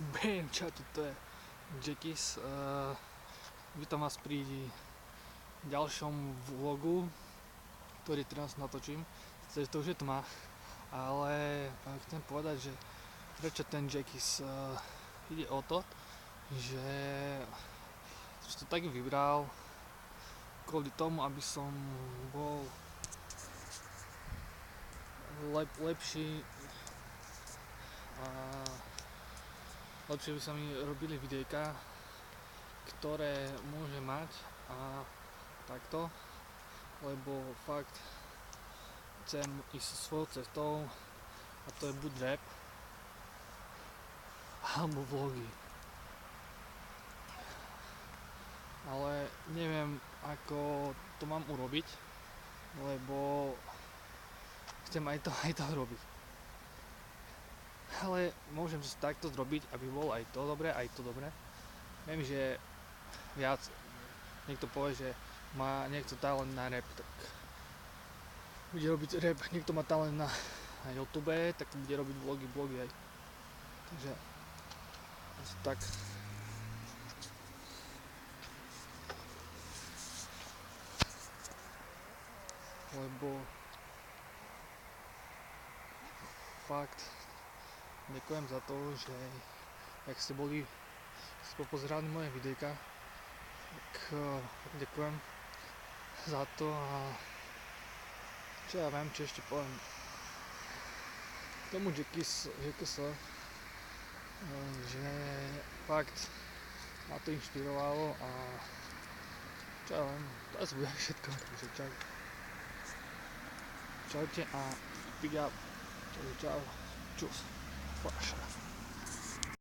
Bam, čau, toto je Jackis. Vítam vás pri ďalšom vlogu, ktorý teraz natočím. Sice to už je tma, ale chcem povedať, že prečo ten Jackis. Ide o to, že to tak vybral kvôli tomu, aby som bol lepší a lepšie by sa mi robili videjka, ktoré môže mať a takto, lebo fakt chcem ísť svojou cestou a to je buď rap alebo vlogy. Ale neviem, ako to mám urobiť, lebo chcem aj to robiť. Ale môžem si takto zrobiť, aby bolo aj to dobré, aj to dobré. Viem, že viac niekto povie, že má niekto talent na rap, tak bude robiť rap. Niekto má talent na YouTube, tak bude robiť vlogy aj. Takže asi tak. Lebo fakt ďakujem za to, že ak ste popozerali moje videjka, tak ďakujem za to a čo ja viem, čo ešte poviem tomu Jackis, že fakt ma to inšpirovalo a čo ja viem, to asi bude všetko, takže čau. Čaute a big up, čau, čus, flaša.